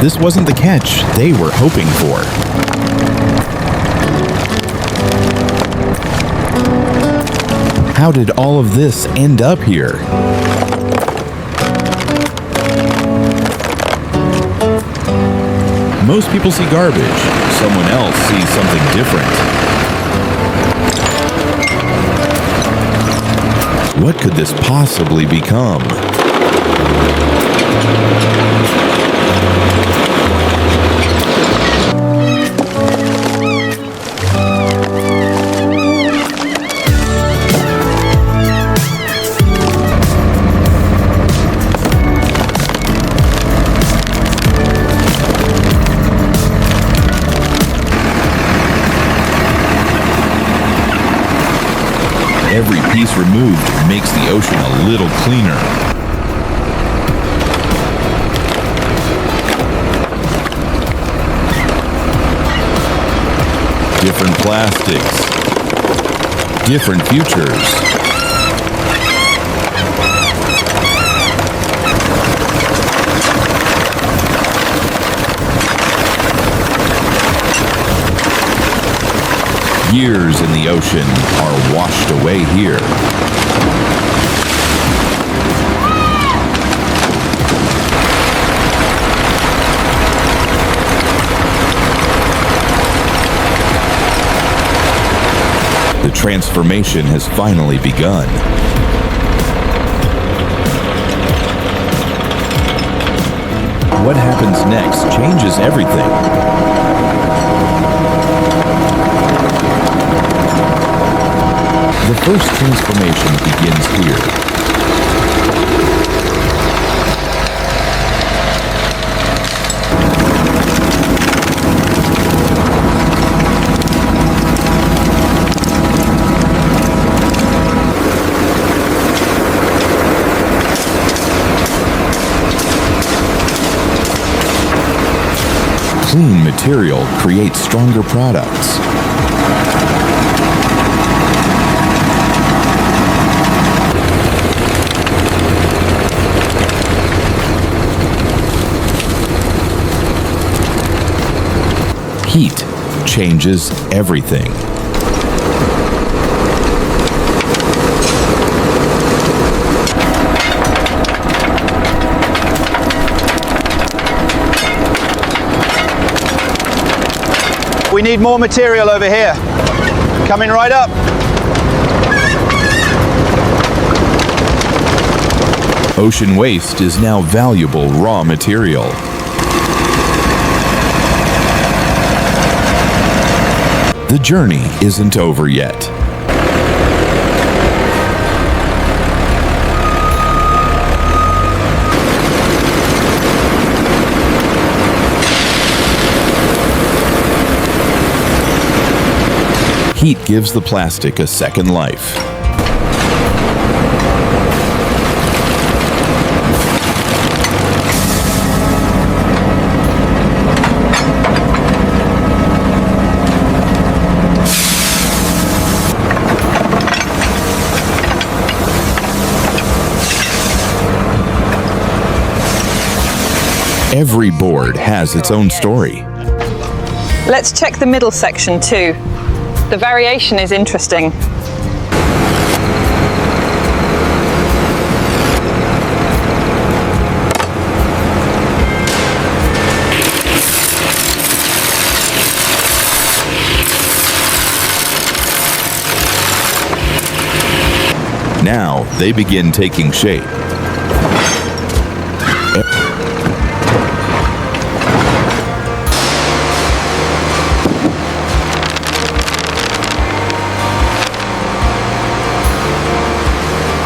This wasn't the catch they were hoping for. How did all of this end up here? Most people see garbage. Someone else sees something different. What could this possibly become? Every piece removed makes the ocean a little cleaner. Different plastics. Different futures. Years in the ocean are washed away here. The transformation has finally begun. What happens next changes everything. The first transformation begins here. Clean material creates stronger products. Heat changes everything. We need more material over here. Coming right up. Ocean waste is now valuable raw material. The journey isn't over yet. Heat gives the plastic a second life. Every board has its own story. Let's check the middle section too. The variation is interesting. Now they begin taking shape.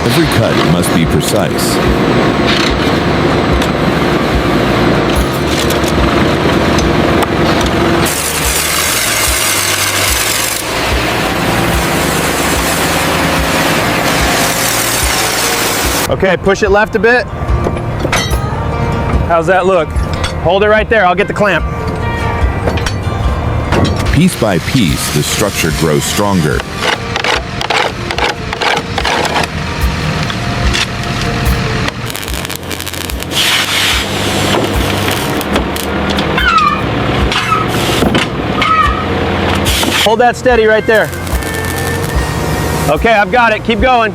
Every cut must be precise. Okay, push it left a bit. How's that look? Hold it right there, I'll get the clamp. Piece by piece, the structure grows stronger. Hold that steady right there. Okay, I've got it. Keep going.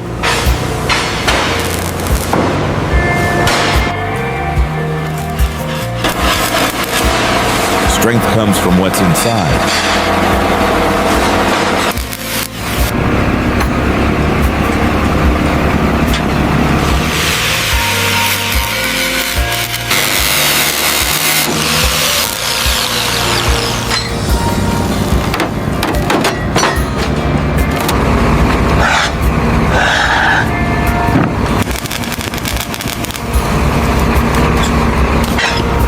Strength comes from what's inside.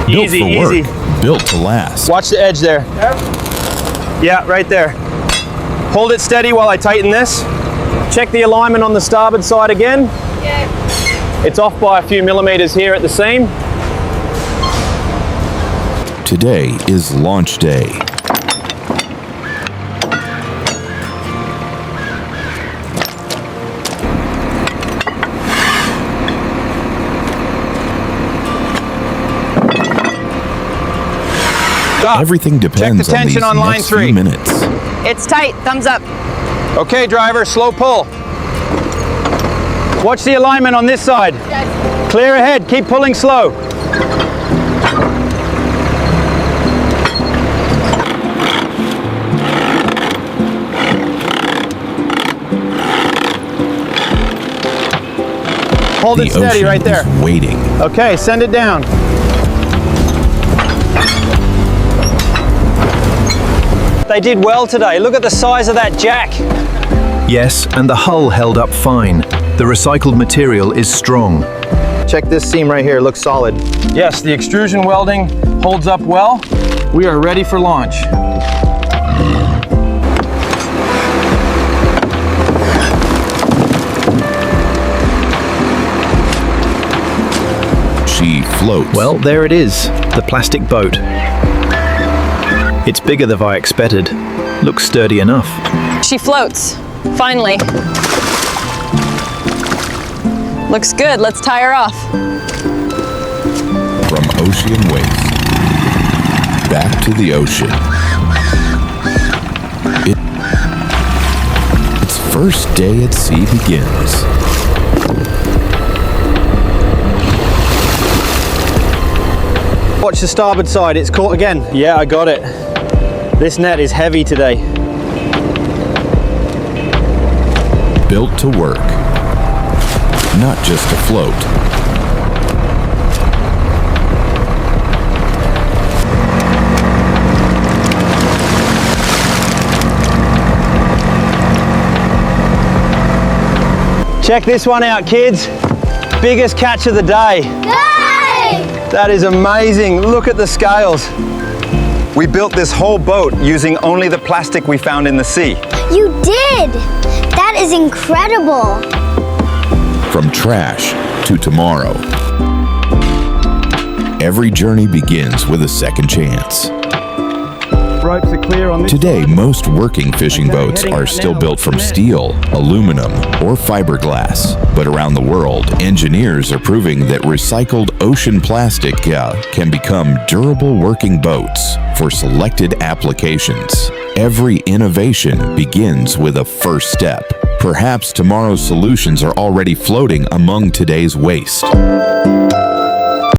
Built Easy, for work, easy. built to last. Watch the edge there. Yeah, right there. Hold it steady while I tighten this. Check the alignment on the starboard side again. It's off by a few millimeters here at the seam. Today is launch day. Stop. Everything depends Check the tension on on these line 3. next few minutes. It's tight, thumbs up. Okay, driver, slow pull. Watch the alignment on this side. Clear ahead, keep pulling slow. Hold The it steady ocean right there. is waiting. Okay, send it down. They did well today. Look at the size of that jack. Yes, and the hull held up fine. The recycled material is strong. Check this seam right here, looks solid. Yes, the extrusion welding holds up well. We are ready for launch. She floats. Well, there it is, the plastic boat. It's bigger than I expected. Looks sturdy enough. She floats, finally. Looks good, let's tie her off. From ocean waste back to the ocean. Its first day at sea begins. Watch the starboard side, it's caught again. Yeah, I got it. This net is heavy today. Built to work, not just to float. Check this one out, kids. Biggest catch of the day. That is amazing. Look at the scales. We built this whole boat using only the plastic we found in the sea. You did! That is incredible! From trash to tomorrow. Every journey begins with a second chance. Ropes are clear on this Today, side. most working fishing boats are still built from steel, aluminum, or fiberglass. But around the world, engineers are proving that recycled ocean plastic can become durable working boats for selected applications. Every innovation begins with a first step. Perhaps tomorrow's solutions are already floating among today's waste.